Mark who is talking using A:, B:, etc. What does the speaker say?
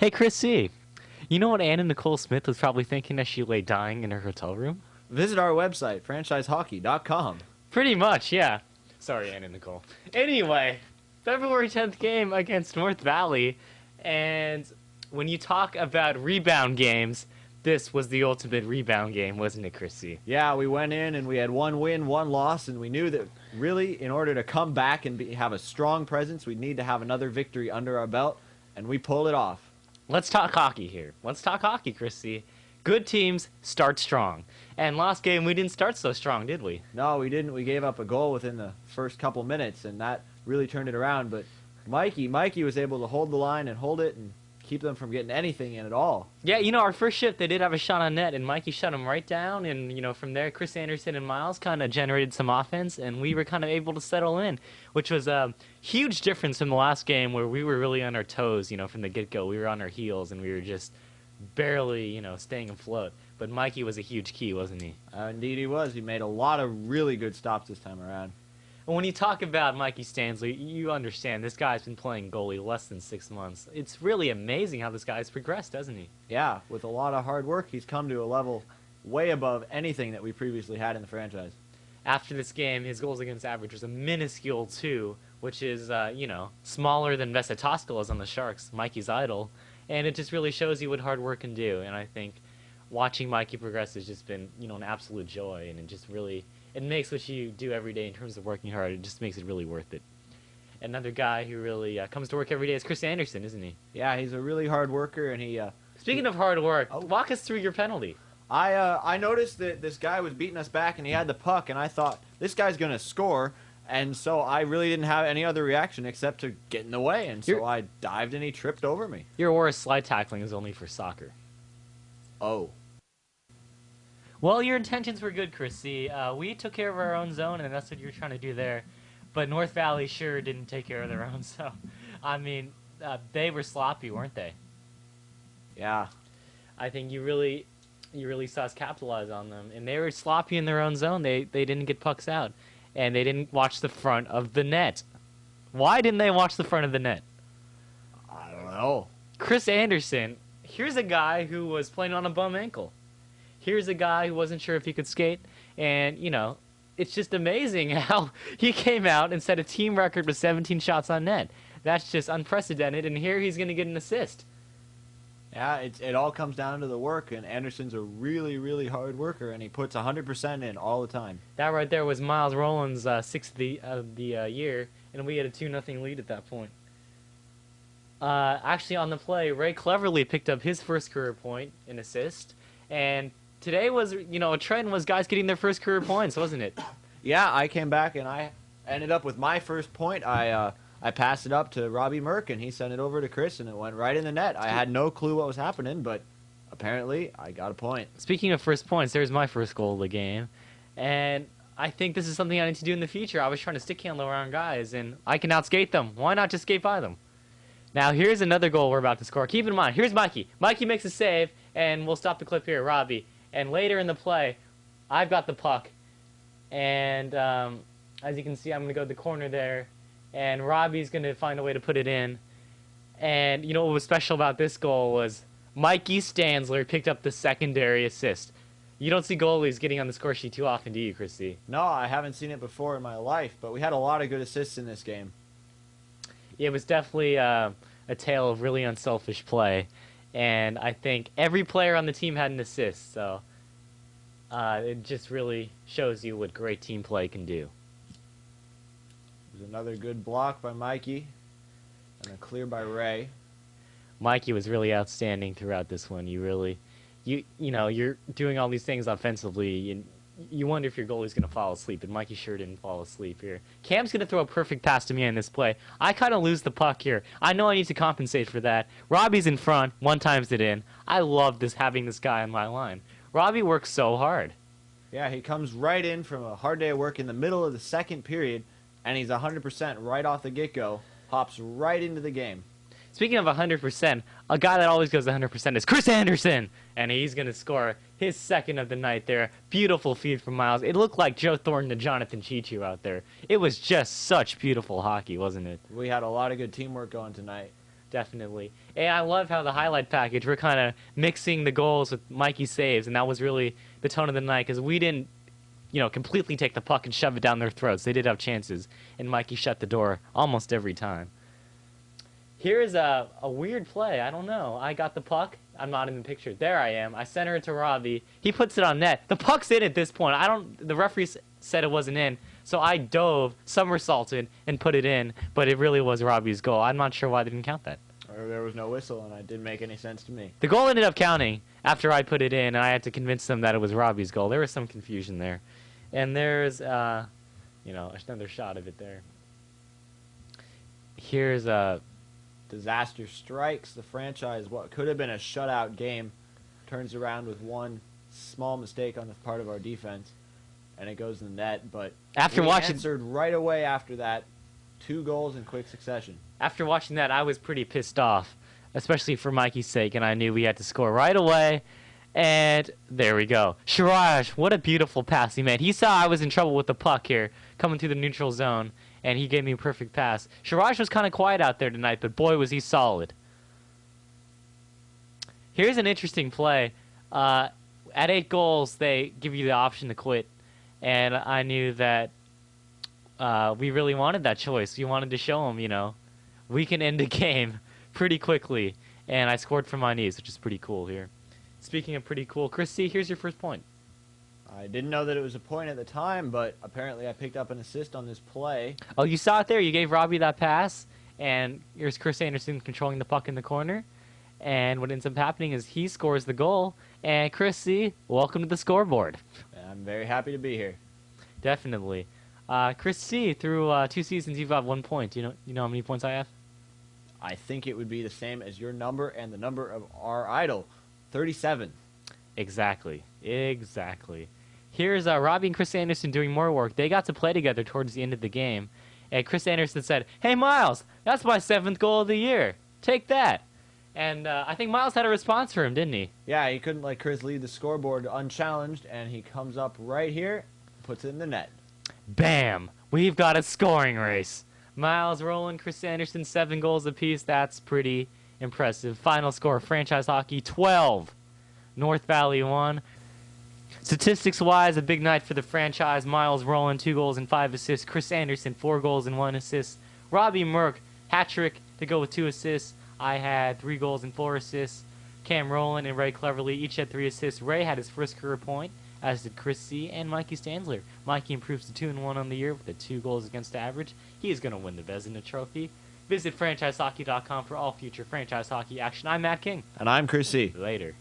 A: Hey, Chris C. You know what Anna Nicole Smith was probably thinking as she lay dying in her hotel room?
B: Visit our website, franchisehockey.com.
A: Pretty much, yeah. Sorry, Anna Nicole. Anyway, February 10th game against North Valley, and when you talk about rebound games, this was the ultimate rebound game, wasn't it, Chris C?
B: Yeah, we went in and we had one win, one loss, and we knew that really, in order to come back and have a strong presence, we'd need to have another victory under our belt, and we pulled it off.
A: Let's talk hockey here. Let's talk hockey, Chris C. Good teams start strong. And last game, we didn't start so strong, did we?
B: No, we didn't. We gave up a goal within the first couple minutes, and that really turned it around. But Mikey was able to hold the line and hold it and keep them from getting anything in at all.
A: Yeah, our first shift, they did have a shot on net, and Mikey shut him right down. And, from there, Chris Anderson and Miles kind of generated some offense, and we were kind of able to settle in, which was a huge difference from the last game where we were really on our toes, from the get-go. We were on our heels, and we were just barely, staying afloat. But Mikey was a huge key, wasn't he?
B: Indeed he was. He made a lot of really good stops this time around.
A: And when you talk about Mikey Stanley, you understand this guy's been playing goalie less than 6 months. It's really amazing how this guy's progressed, doesn't he?
B: Yeah, with a lot of hard work, he's come to a level way above anything that we previously had in the franchise.
A: After this game, his goals against average was a minuscule 2, which is, smaller than Vesatoskal is on the Sharks, Mikey's idol. And it just really shows you what hard work can do. And I think watching Mikey progress has just been, an absolute joy. And it just really, it makes what you do every day in terms of working hard, it just makes it really worth it. Another guy who really comes to work every day is Chris Anderson, isn't he?
B: Yeah, he's a really hard worker, and he...
A: Speaking of hard work, walk us through your penalty.
B: I noticed that this guy was beating us back, and he had the puck, and I thought, this guy's going to score, and so I really didn't have any other reaction except to get in the way, and so I dived and he tripped over me.
A: Your worst slide tackling is only for soccer.
B: Oh.
A: Well, your intentions were good, Chris C. We took care of our own zone, and that's what you were trying to do there. But North Valley sure didn't take care of their own, so, they were sloppy, weren't they?
B: Yeah.
A: I think you really saw us capitalize on them. And they were sloppy in their own zone. They didn't get pucks out. And they didn't watch the front of the net. Why didn't they watch the front of the net?
B: I don't know.
A: Chris Anderson, here's a guy who was playing on a bum ankle. Here's a guy who wasn't sure if he could skate. And, it's just amazing how he came out and set a team record with 17 shots on net. That's just unprecedented. And here he's going to get an assist.
B: Yeah, it all comes down to the work, and Anderson's a really, really hard worker, and he puts 100% in all the time.
A: That right there was Miles Rowland's sixth of the year, and we had a 2-0 lead at that point. Actually, on the play, Ray Cleverly picked up his first career point, an assist, and today was, a trend was guys getting their first career points, wasn't it?
B: Yeah, I came back, and I ended up with my first point. I passed it up to Robbie Merck, and he sent it over to Chris, and it went right in the net. I had no clue what was happening, but apparently I got a point.
A: Speaking of first points, there's my first goal of the game, and I think this is something I need to do in the future. I was trying to stick handle around guys, and I can outskate them. Why not just skate by them? Now, here's another goal we're about to score. Keep in mind, here's Mikey. Mikey makes a save, and we'll stop the clip here, Robbie. And later in the play, I've got the puck, and as you can see, I'm going to go to the corner there, and Robbie's going to find a way to put it in. And what was special about this goal was Mikey Stansler picked up the secondary assist. You don't see goalies getting on the score sheet too often, do you, Christy?
B: No, I haven't seen it before in my life, but we had a lot of good assists in this game.
A: It was definitely a tale of really unselfish play. And I think every player on the team had an assist, so it just really shows you what great team play can do.
B: There's another good block by Mikey, and a clear by Ray.
A: Mikey was really outstanding throughout this one. You're doing all these things offensively, and you wonder if your goalie's going to fall asleep, and Mikey sure didn't fall asleep here. Cam's going to throw a perfect pass to me in this play. I kind of lose the puck here. I know I need to compensate for that. Robbie's in front, one-times it in. I love having this guy on my line. Robbie works so hard.
B: Yeah, he comes right in from a hard day of work in the middle of the second period, and he's 100% right off the get-go, hops right into the game.
A: Speaking of 100%, a guy that always goes 100% is Chris Anderson, and he's going to score his second of the night there. Beautiful feed from Miles. It looked like Joe Thornton to Jonathan Chichu out there. It was just such beautiful hockey, wasn't it?
B: We had a lot of good teamwork going tonight.
A: Definitely. And I love how the highlight package, we're kind of mixing the goals with Mikey's saves, and that was really the tone of the night because we didn't, completely take the puck and shove it down their throats. They did have chances, and Mikey shut the door almost every time. Here's a weird play. I don't know. I got the puck. I'm not in the picture. There I am. I center it to Robbie. He puts it on net. The puck's in at this point. The referee said it wasn't in, so I dove, somersaulted, and put it in, but it really was Robbie's goal. I'm not sure why they didn't count that.
B: Or there was no whistle, and it didn't make any sense to me.
A: The goal ended up counting after I put it in, and I had to convince them that it was Robbie's goal. There was some confusion there. And there's, another shot of it there. Here's
B: Disaster strikes. The franchise, what could have been a shutout game, turns around with one small mistake on the part of our defense, and it goes in the net. But
A: after
B: we
A: watching,
B: answered right away after that, 2 goals in quick succession.
A: After watching that, I was pretty pissed off, especially for Mikey's sake, and I knew we had to score right away. And there we go. Siraj, what a beautiful pass he made. He saw I was in trouble with the puck here, coming through the neutral zone, and he gave me a perfect pass. Siraj was kind of quiet out there tonight, but boy, was he solid. Here's an interesting play. At 8 goals, they give you the option to quit, and I knew that we really wanted that choice. We wanted to show them, we can end the game pretty quickly, and I scored from my knees, which is pretty cool here. Speaking of pretty cool, Chris C., here's your first point.
B: I didn't know that it was a point at the time, but apparently I picked up an assist on this play.
A: Oh, you saw it there. You gave Robbie that pass, and here's Chris Anderson controlling the puck in the corner. And what ends up happening is he scores the goal, and Chris C., welcome to the scoreboard.
B: I'm very happy to be here.
A: Definitely. Chris C., through 2 seasons, you've got 1 point. You know how many points I have?
B: I think it would be the same as your number and the number of our idol, 37.
A: Exactly. Here's Robbie and Chris Anderson doing more work. They got to play together towards the end of the game. And Chris Anderson said, "Hey, Miles, that's my 7th goal of the year. Take that." And I think Miles had a response for him, didn't he?
B: Yeah, he couldn't let Chris lead the scoreboard unchallenged, and he comes up right here, puts it in the net.
A: Bam! We've got a scoring race. Miles Rowland, Chris Anderson, 7 goals apiece. That's pretty impressive. Final score, franchise hockey 12. North Valley 1. Statistics-wise, a big night for the franchise. Miles Rowland, 2 goals and 5 assists. Chris Anderson, 4 goals and 1 assist. Robbie Merck, hat-trick to go with 2 assists. I had 3 goals and 4 assists. Cam Rowland and Ray Cleverly each had 3 assists. Ray had his first career point, as did Chris C. and Mikey Stanzler. Mikey improves to 2-1 on the year with a 2 goals against average. He is going to win the Vezina Trophy. Visit franchisehockey.com for all future franchise hockey action. I'm Matt King.
B: And I'm Chris C.
A: Later.